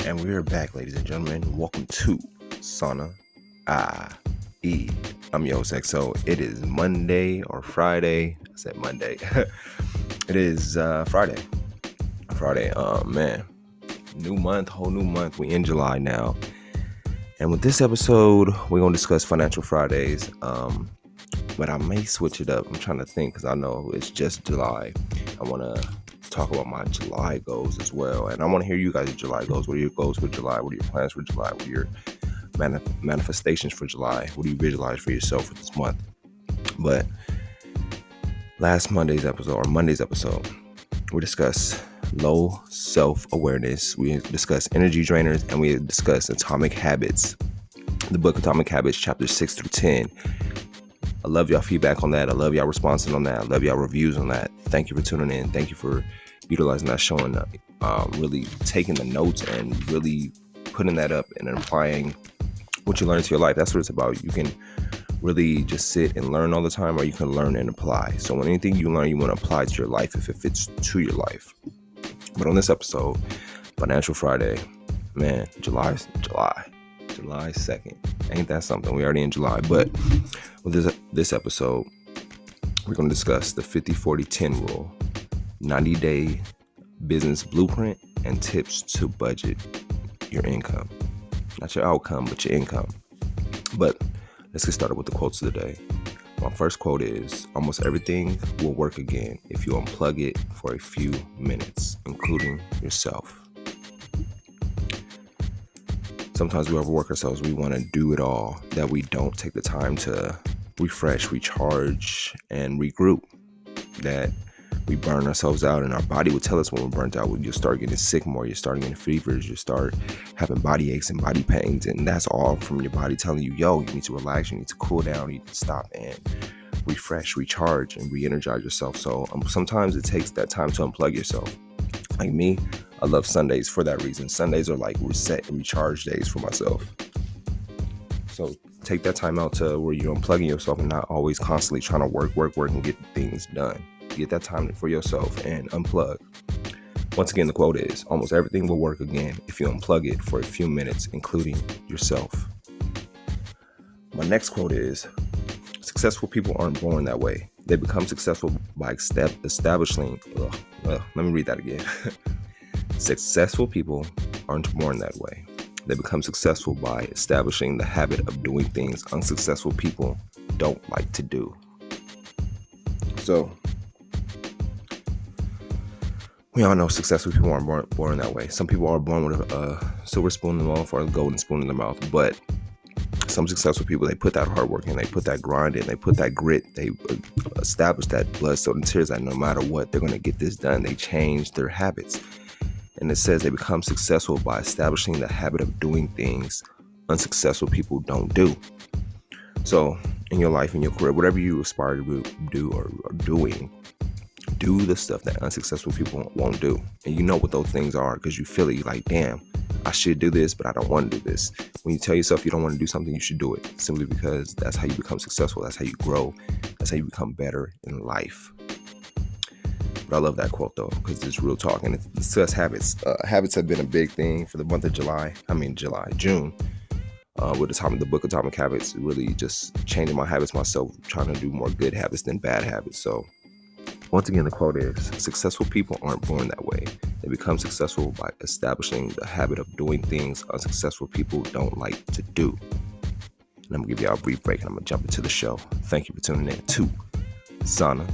And we're back, ladies and gentlemen. Welcome to SAUNAIE. I'm your host, XO. It is Monday or Friday. I said Monday. It is Friday. Man. New month, whole new month. We in July now. And with this episode, we're going to discuss Financial Fridays. But I may switch it up. I'm trying to think because I know it's just July. I want to talk about my July goals as well, and I want to hear you guys' July goals. What are your goals for July? What are your plans for July? What are your manifestations for July? What do you visualize for yourself for this month? But Monday's episode, we discussed low self-awareness. We discussed energy drainers, and we discussed Atomic Habits, the book Atomic Habits, chapters 6 through 10. I love y'all feedback on that. I love y'all responding on that. I love y'all reviews on that. Thank you for tuning in. Thank you for utilizing that, showing up, really taking the notes and really putting that up and applying what you learn to your life. That's what it's about. You can really just sit and learn all the time, or you can learn and apply. So when anything you learn, you want to apply to your life if it fits to your life. But on this episode, Financial Friday, man, July 2nd. Ain't that something? We already in July. But with this episode, we're going to discuss the 50-40-10 rule, 90-day business blueprint, and tips to budget your income. Not your outcome, but your income. But let's get started with the quotes of the day. My first quote is, almost everything will work again if you unplug it for a few minutes, including yourself. Sometimes we overwork ourselves. We want to do it all, that we don't take the time to refresh, recharge, and regroup. That we burn ourselves out, and our body will tell us when we're burnt out. You'll start getting sick more. You start getting fevers. You start having body aches and body pains, and that's all from your body telling you, yo, you need to relax. You need to cool down. You need to stop and refresh, recharge, and re-energize yourself. So sometimes it takes that time to unplug yourself. Like me, I love Sundays for that reason. Sundays are like reset and recharge days for myself. So take that time out to where you're unplugging yourself and not always constantly trying to work and get things done. Get that time for yourself and unplug. Once again, the quote is, almost everything will work again if you unplug it for a few minutes, including yourself. My next quote is, successful people aren't born that way. They become successful by establishing... let me read that again. Successful people aren't born that way. They become successful by establishing the habit of doing things unsuccessful people don't like to do. So, we all know successful people aren't born that way. Some people are born with a silver spoon in their mouth or a golden spoon in their mouth, but some successful people, they put that hard work in, they put that grind in, they put that grit, they establish that blood, sweat, and tears that no matter what, they're going to get this done. They change their habits. And it says they become successful by establishing the habit of doing things unsuccessful people don't do. So in your life, in your career, whatever you aspire to do or are doing, do the stuff that unsuccessful people won't do. And you know what those things are because you feel it. You're like, damn, I should do this, but I don't want to do this. When you tell yourself you don't want to do something, you should do it, simply because that's how you become successful. That's how you grow. That's how you become better in life. But I love that quote, though, because it's real talk. And it's discuss habits. Habits have been a big thing for the month of June. With the book Atomic Habits, really just changing my habits myself, trying to do more good habits than bad habits. So once again, the quote is, successful people aren't born that way. They become successful by establishing the habit of doing things unsuccessful people don't like to do. And I'm going to give y'all a brief break and I'm going to jump into the show. Thank you for tuning in to SAUNAIE.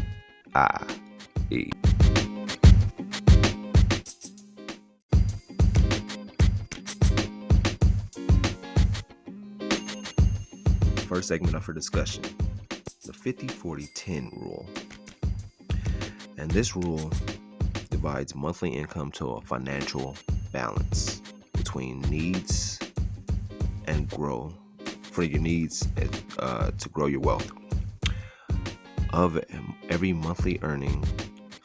First segment up for discussion, the 50-40-10 rule. And this rule divides monthly income to a financial balance between needs and grow for your needs to grow your wealth. Of every monthly earning,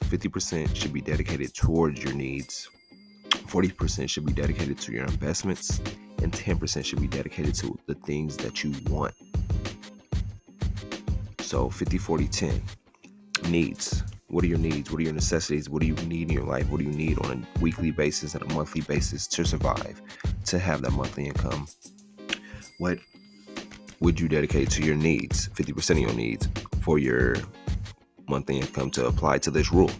50% should be dedicated towards your needs, 40% should be dedicated to your investments, and 10% should be dedicated to the things that you want. So 50-40-10. Needs. What are your needs? What are your necessities? What do you need in your life? What do you need on a weekly basis and a monthly basis to survive, to have that monthly income? What would you dedicate to your needs, 50% of your needs, for your monthly income to apply to this rule?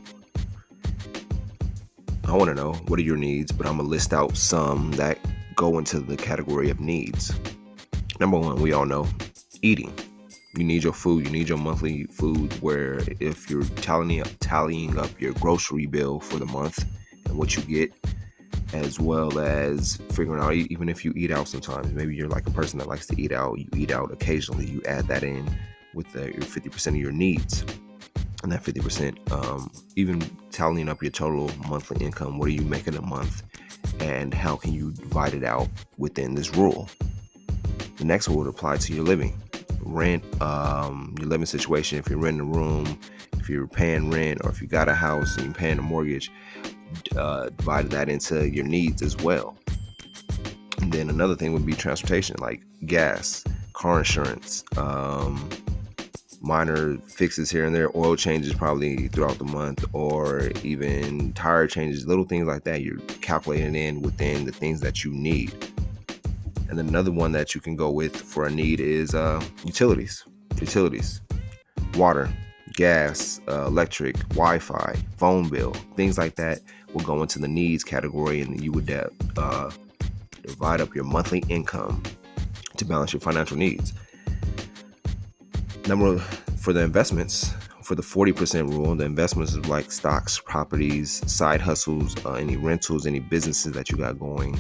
I want to know, what are your needs? But I'm going to list out some that go into the category of needs. Number one, we all know, eating. You need your food. You need your monthly food, where if you're tallying up your grocery bill for the month and what you get, as well as figuring out, even if you eat out sometimes, maybe you're like a person that likes to eat out, you eat out occasionally, you add that in with your 50% of your needs. And that 50%, even tallying up your total monthly income, what are you making a month, and how can you divide it out within this rule? The next one would apply to your living. Rent, your living situation. If you're renting a room, if you're paying rent, or if you got a house and you're paying a mortgage, divide that into your needs as well. And then another thing would be transportation, like gas, car insurance, minor fixes here and there, oil changes probably throughout the month, or even tire changes, little things like that. You're calculating in within the things that you need. And then another one that you can go with for a need is utilities, water, gas, electric, Wi-Fi, phone bill, things like that will go into the needs category, and you would divide up your monthly income to balance your financial needs. For the investments, for the 40% rule, the investments is like stocks, properties, side hustles, any rentals, any businesses that you got going,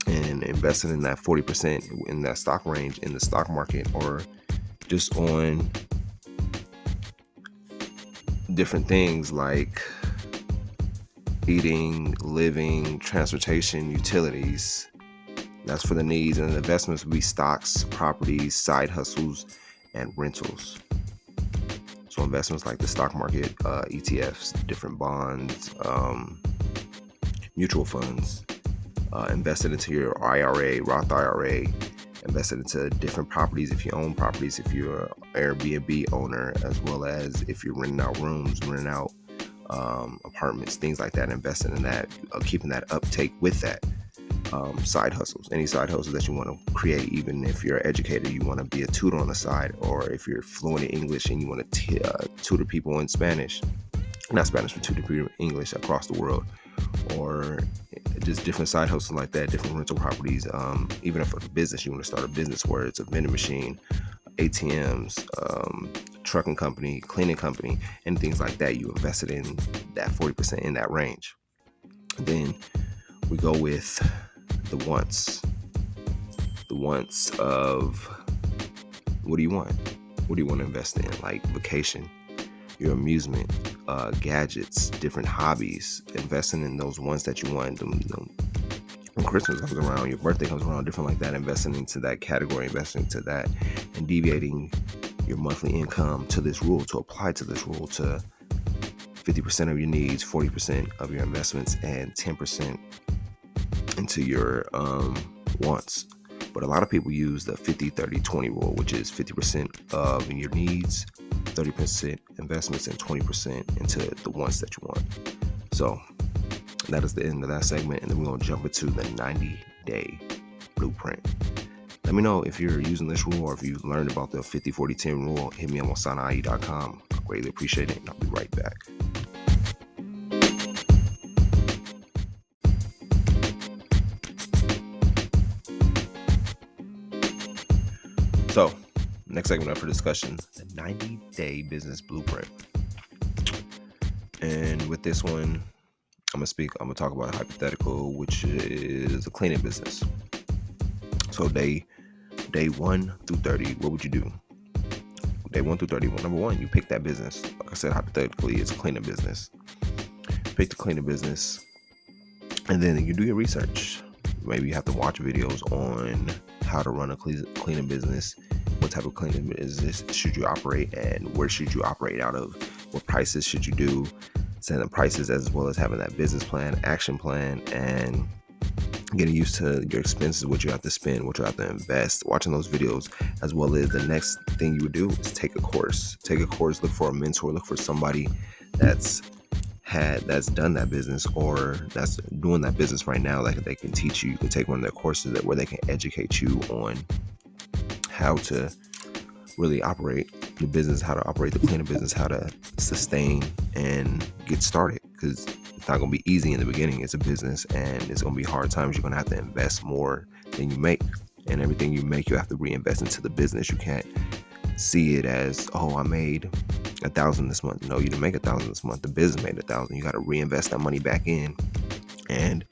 and investing in that 40% in that stock range in the stock market, or just on different things like eating, living, transportation, utilities. That's for the needs. And the investments would be stocks, properties, side hustles, and rentals. So investments like the stock market, ETFs, different bonds, mutual funds, invested into your IRA, Roth IRA, invested into different properties if you own properties, if you're an Airbnb owner, as well as if you're renting out rooms, renting out apartments, things like that, investing in that, keeping that uptake with that. Side hustles, any side hustles that you want to create, even if you're an educator, you want to be a tutor on the side, or if you're fluent in English and you want to tutor people in Spanish, not Spanish, but tutor people in English across the world, or just different side hustles like that, different rental properties. Even if it's a business, you want to start a business where it's a vending machine, ATMs, trucking company, cleaning company, and things like that. You invested in that 40% in that range. Then we go with the wants of what do you want? What do you want to invest in? Like vacation, your amusement, gadgets, different hobbies, investing in those ones that you want. When Christmas comes around, your birthday comes around, different like that, investing into that category, investing into that, and deviating your monthly income to this rule, to apply to this rule, to 50% of your needs, 40% of your investments, and 10% into your wants. But a lot of people use the 50-30-20 rule, which is 50% of your needs, 30% investments, and 20% into the wants that you want. So that is the end of that segment, and then we're going to jump into the 90-day blueprint. Let me know if you're using this rule, or if you've learned about the 50-40-10 rule. Hit me up on SAUNAIE.com. I greatly appreciate it, and I'll be right back. So, next segment up for discussion, the 90-day business blueprint. And with this one, I'm gonna talk about a hypothetical, which is a cleaning business. So day 1 through 30, what would you do? Day 1 through 30, number one, you pick that business. Like I said, hypothetically, it's a cleaning business. Pick the cleaning business, and then you do your research. Maybe you have to watch videos on how to run a cleaning business, what type of cleaning business should you operate, and where should you operate out of, what prices should you do, setting prices, as well as having that business plan, action plan, and getting used to your expenses, what you have to spend, what you have to invest, watching those videos, as well as the next thing you would do is take a course. Look for a mentor, look for somebody that's done that business or that's doing that business right now. Like they can teach you. You can take one of their courses where they can educate you on how to really operate the business, how to operate the cleaning business, how to sustain and get started, because it's not going to be easy in the beginning. It's a business and it's going to be hard times. You're going to have to invest more than you make, and everything you make you have to reinvest into the business. You can't see it as, oh, I made $1,000 this month. No, you didn't make $1,000 this month. The business made $1,000. You got to reinvest that money back in and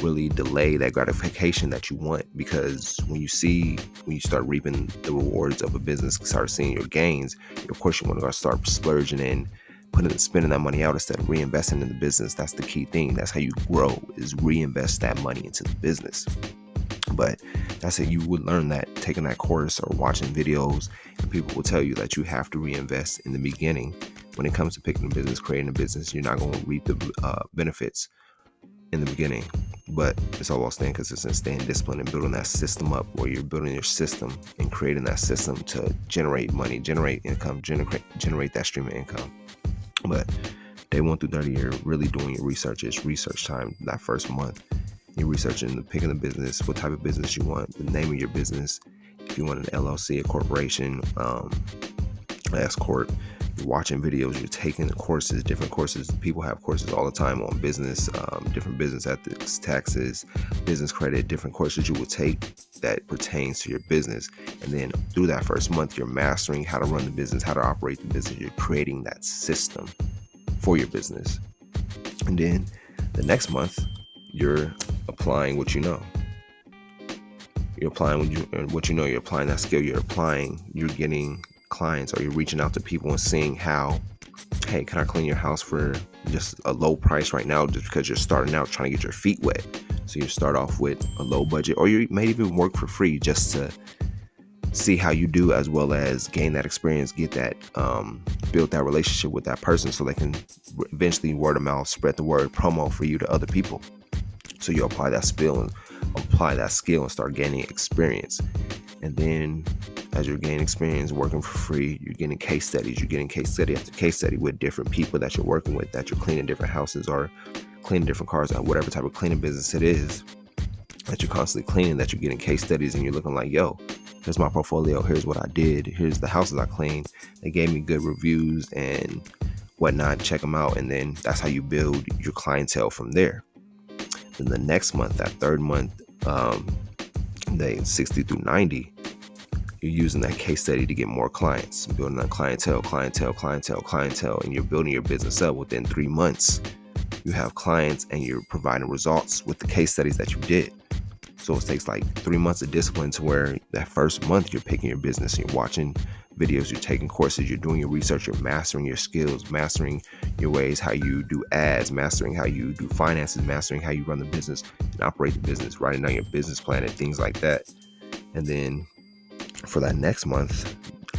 really delay that gratification that you want, because when you start reaping the rewards of a business, start seeing your gains, of course you want to start splurging and spending that money out instead of reinvesting in the business. That's the key thing. That's how you grow, is reinvest that money into the business. But that's it. You would learn that taking that course or watching videos, and people will tell you that you have to reinvest in the beginning. When it comes to picking a business, creating a business, you're not going to reap the benefits in the beginning, but it's all about staying consistent, staying disciplined, and building that system up, where you're building your system and creating that system to generate money, generate income, generate that stream of income. But day 1 through 30, you're really doing your research. It's research time. That first month, you're researching, picking the business, what type of business you want, the name of your business, if you want an LLC, a corporation, S corp. You're watching videos, you're taking the courses, different courses. People have courses all the time on business, different business ethics, taxes, business credit, different courses you will take that pertains to your business. And then through that first month, you're mastering how to run the business, how to operate the business. You're creating that system for your business. And then the next month, you're applying what you know. You're applying what you know. You're applying that skill. You're getting clients, or you're reaching out to people and seeing how, hey, can I clean your house for just a low price right now, just because you're starting out trying to get your feet wet. So you start off with a low budget, or you may even work for free just to see how you do, as well as gain that experience, get that build that relationship with that person, so they can eventually word of mouth, spread the word, promo for you to other people. So you apply that skill and start gaining experience. And then as you're gaining experience working for free, you're getting case studies. You're getting case study after case study with different people that you're working with, that you're cleaning different houses or cleaning different cars, or whatever type of cleaning business it is that you're constantly cleaning, that you're getting case studies, and you're looking like, yo, here's my portfolio. Here's what I did. Here's the houses I cleaned. They gave me good reviews and whatnot. Check them out. And then that's how you build your clientele from there. Then the next month, that third month, day 60 through 90, you're using that case study to get more clients, building that clientele, and you're building your business up. Within 3 months, you have clients and you're providing results with the case studies that you did. So it takes like 3 months of discipline, to where that first month you're picking your business, you're watching videos, you're taking courses, you're doing your research, you're mastering your skills, mastering your ways, how you do ads, mastering how you do finances, mastering how you run the business and operate the business, writing down your business plan and things like that. And then for that next month,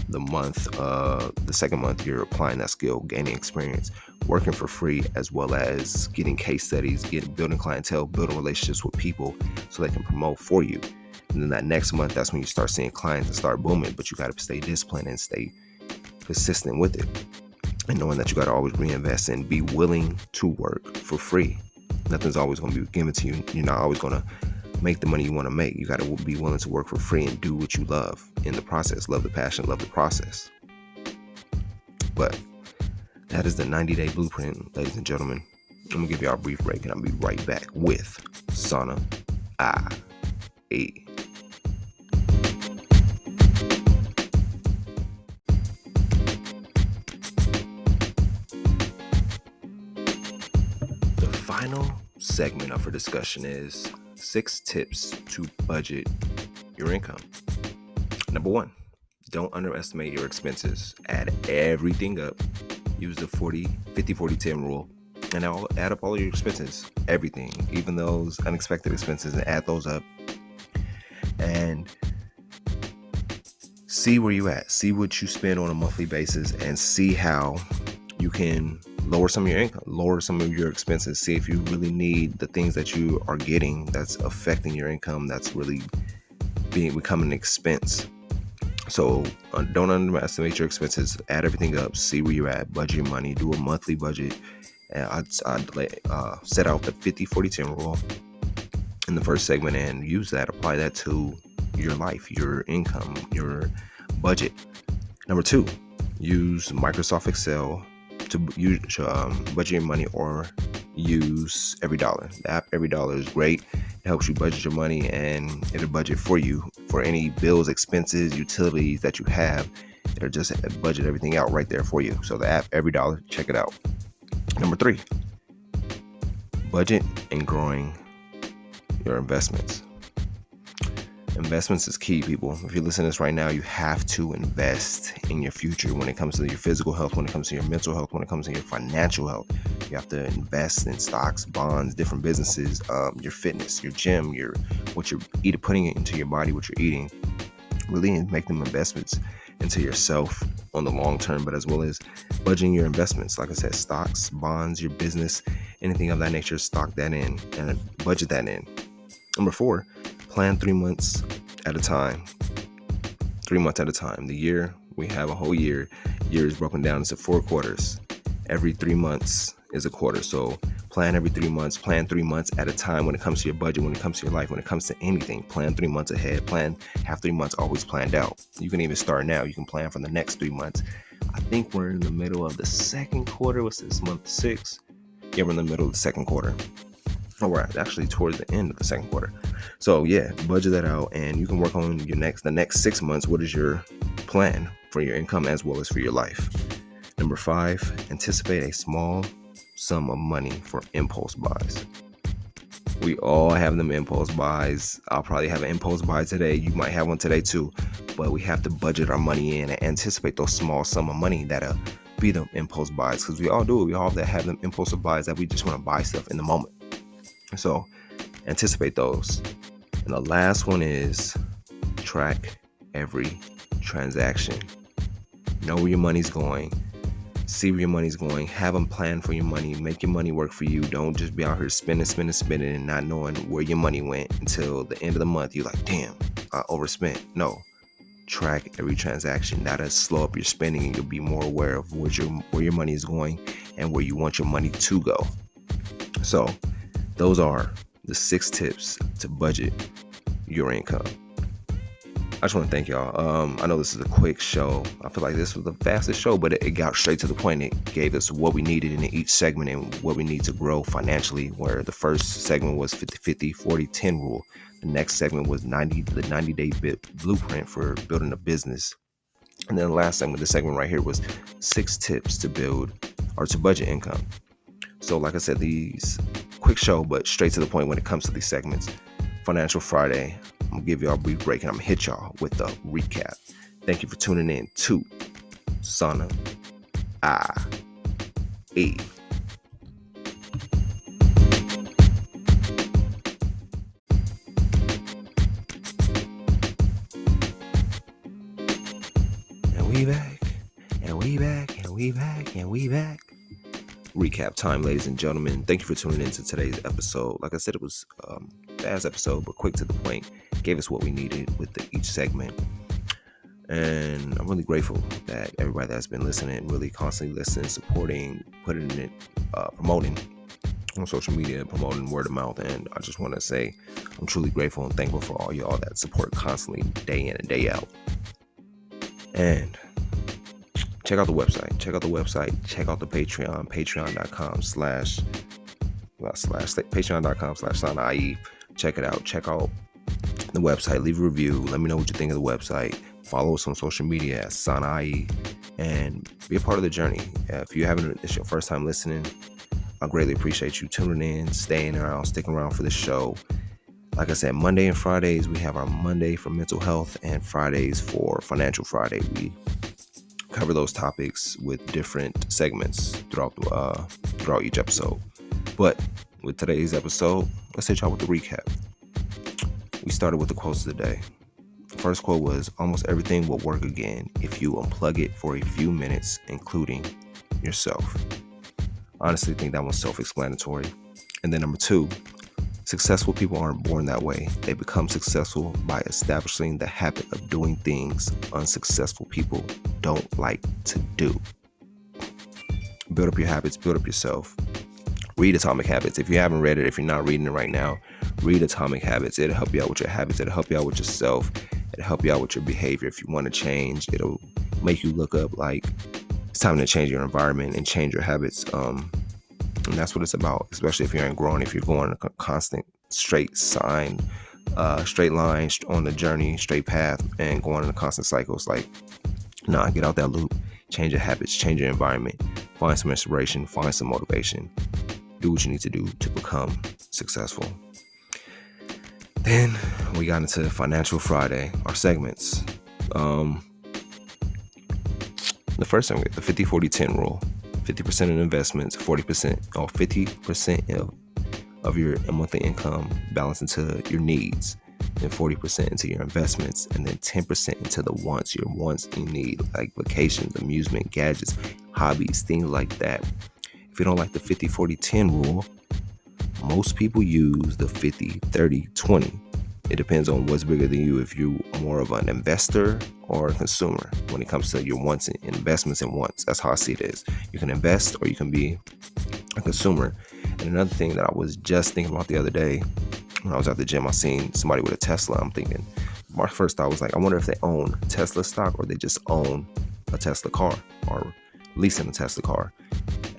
the second month, you're applying that skill, gaining experience, working for free, as well as getting case studies, building clientele, building relationships with people so they can promote for you. And then that next month, that's when you start seeing clients and start booming. But you got to stay disciplined and stay consistent with it, and knowing that you got to always reinvest and be willing to work for free. Nothing's always going to be given to you. You're not always going to make the money you want to make. You got to be willing to work for free and do what you love in the process. Love the passion, love the process. But that is the 90-day blueprint, ladies and gentlemen. I'm going to give y'all a brief break, and I'll be right back with SAUNAIE. The final segment of our discussion is 6 tips to budget your income. Number 1, don't underestimate your expenses. Add everything up. Use the 50-40-10 rule, and I'll add up all your expenses, everything, even those unexpected expenses, and add those up and see where you at. See what you spend on a monthly basis, and see how you can lower some of your income, lower some of your expenses. See if you really need the things that you are getting that's affecting your income, that's really becoming an expense. So don't underestimate your expenses. Add everything up, see where you're at, budget your money, do a monthly budget. And I'd set out the 50-40-10 rule in the first segment and use that, apply that to your life, your income, your budget. Number 2, use Microsoft Excel to budget your money, or use Every Dollar. The app Every Dollar is great. It helps you budget your money, and it'll budget for you for any bills, expenses, utilities that you have. It'll just budget everything out right there for you. So the app Every Dollar, check it out. Number 3, budget and growing your investments. Investments is key, people. If you're listening to this right now, you have to invest in your future when it comes to your physical health, when it comes to your mental health, when it comes to your financial health. You have to invest in stocks, bonds, different businesses, your fitness, your gym, what you're eating, putting it into your body, what you're eating. Really make them investments into yourself on the long term, but as well as budgeting your investments. Like I said, stocks, bonds, your business, anything of that nature, stock that in and budget that in. Number 4, plan 3 months at a time. 3 months at a time. The year, we have a whole year. Year is broken down into 4 quarters. Every 3 months is a quarter. So plan every 3 months. Plan 3 months at a time when it comes to your budget, when it comes to your life, when it comes to anything. Plan 3 months ahead. Have 3 months always planned out. You can even start now. You can plan for the next 3 months. I think we're in the middle of the second quarter. What's this, month 6? Yeah, we're in the middle of the second quarter. Oh, we're actually towards the end of the second quarter. So yeah, budget that out, and you can work on the next 6 months. What is your plan for your income as well as for your life? Number 5, anticipate a small sum of money for impulse buys. We all have them impulse buys. I'll probably have an impulse buy today. You might have one today too, but we have to budget our money in and anticipate those small sum of money that'll be the impulse buys, because we all do it. We all have them impulsive buys that we just want to buy stuff in the moment. So anticipate those. And the last one is track every transaction. Know where your money's going. See where your money's going. Have a plan for your money. Make your money work for you. Don't just be out here spending and not knowing where your money went until the end of the month. You're like, damn, I overspent. No. Track every transaction. That'll slow up your spending, and you'll be more aware of where your money is going and where you want your money to go. So those are the 6 tips to budget your income. I just want to thank y'all. I know this is a quick show. I feel like this was the fastest show, but it got straight to the point. It gave us what we needed in each segment and what we need to grow financially, where the first segment was 50-40-10 rule. The next segment was the 90-day blueprint for building a business. And then the last segment, the segment right here, was 6 tips to build or to budget income. So like I said, these quick show, but straight to the point when it comes to these segments. Financial Friday, I'm going to give y'all a brief break and I'm going to hit y'all with the recap. Thank you for tuning in to SAUNAIE. And we back, and we back, and we back, and we back. Recap time, ladies and gentlemen. Thank you for tuning in to today's episode. Like I said, it was a fast episode, but quick to the point. Gave us what we needed with each segment. And I'm really grateful that everybody that's been listening, really constantly listening, supporting, putting it, promoting on social media, promoting word of mouth. And I just want to say I'm truly grateful and thankful for all y'all that support constantly, day in and day out. And check out the website. Check out the Patreon. Patreon.com/SAUNAIE. Check it out. Check out the website. Leave a review. Let me know what you think of the website. Follow us on social media at SAUNAIE and be a part of the journey. If you haven't, it's your first time listening, I greatly appreciate you tuning in, staying around, sticking around for the show. Like I said, Monday and Fridays, we have our Monday for mental health and Fridays for Financial Friday. We cover those topics with different segments throughout each episode. But with today's episode, let's hit y'all with the recap. We started with the quotes of the day. The first quote was, almost everything will work again if you unplug it for a few minutes, including yourself. honestly think that one's self-explanatory. And then number 2, successful people aren't born that way. They become successful by establishing the habit of doing things unsuccessful people don't like to do. Build up your habits, build up yourself. Read Atomic Habits. If you haven't read it, if you're not reading it right now, read Atomic Habits. It'll help you out with your habits. It'll help you out with yourself. It'll help you out with your behavior. If you want to change, it'll make you look up like it's time to change your environment and change your habits. And that's what it's about, especially if you're growing, if you're going a constant straight line on the journey, straight path, and going in a constant cycle. It's like, nah, get out that loop, change your habits, change your environment, find some inspiration, find some motivation, do what you need to do to become successful. Then we got into Financial Friday, our segments. The first thing, the 50-40-10 rule. 50% in investments, 50% of your monthly income balanced into your needs, then 40% into your investments, and then 10% into the wants, your wants you need, like vacations, amusement, gadgets, hobbies, things like that. If you don't like the 50-40-10 rule, most people use the 50-30-20. It depends on what's bigger than you, if you're more of an investor or a consumer when it comes to your wants and investments and wants. That's how I see it is. You can invest or you can be a consumer. And another thing that I was just thinking about the other day, when I was at the gym, I seen somebody with a Tesla. I'm thinking, my first thought was like, I wonder if they own Tesla stock or they just own a Tesla car or leasing a Tesla car.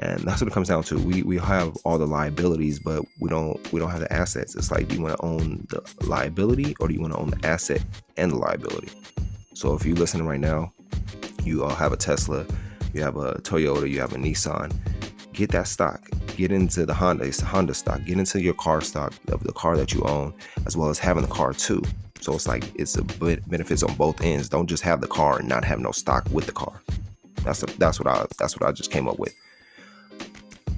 And that's what it comes down to. We have all the liabilities, but we don't have the assets. It's like, do you want to own the liability or do you want to own the asset and the liability? So if you're listening right now, you all have a Tesla, you have a Toyota, you have a Nissan, get that stock. Get into the Honda. It's the Honda stock. Get into your car stock of the car that you own, as well as having the car too. So it's like, it's a benefits on both ends. Don't just have the car and not have no stock with the car. That's what I just came up with.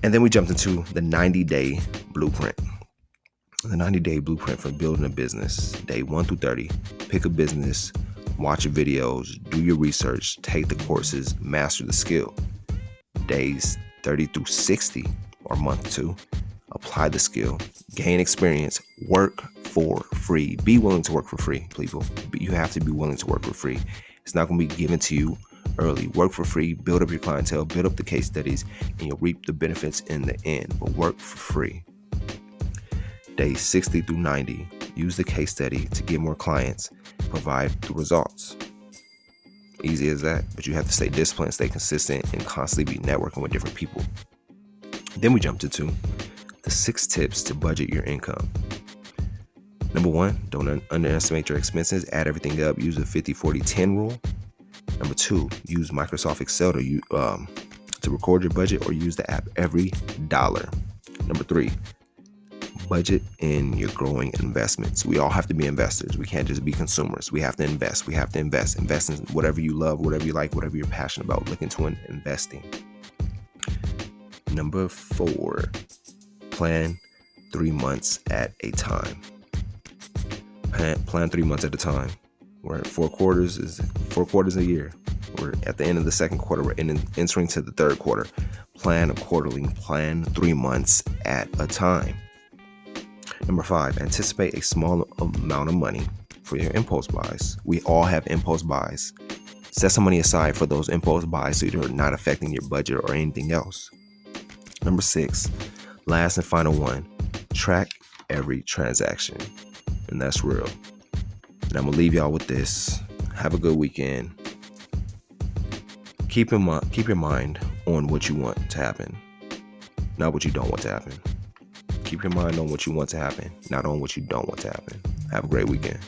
And then we jumped into the 90-day blueprint. The 90-day blueprint for building a business. Day 1 through 30. Pick a business, watch your videos, do your research, take the courses, master the skill. Days 30 through 60, or month 2. Apply the skill, gain experience, work for free. Be willing to work for free, people. You have to be willing to work for free. It's not going to be given to you early. Work for free, build up your clientele, build up the case studies, and you'll reap the benefits in the end. But work for free. Days 60 through 90, use the case study to get more clients, provide the results. Easy as that, but you have to stay disciplined, stay consistent, and constantly be networking with different people. Then we jumped into the 6 tips to budget your income. Number 1, don't underestimate your expenses. Add everything up. Use the 50-40-10 rule. Number 2, use Microsoft Excel to record your budget or use the app every dollar. Number 3, budget in your growing investments. We all have to be investors. We can't just be consumers. We have to invest. We have to invest. Invest in whatever you love, whatever you like, whatever you're passionate about. Look into investing. Number 4, plan 3 months at a time. Plan 3 months at a time. We're at 4 quarters a year. We're at the end of the second quarter. We're entering to the third quarter. Plan accordingly. Plan 3 months at a time. Number 5, anticipate a small amount of money for your impulse buys. We all have impulse buys. Set some money aside for those impulse buys so you're not affecting your budget or anything else. Number 6, last and final one, track every transaction. And that's real. And I'm going to leave y'all with this. Have a good weekend. Keep your mind on what you want to happen, not what you don't want to happen. Keep your mind on what you want to happen, not on what you don't want to happen. Have a great weekend.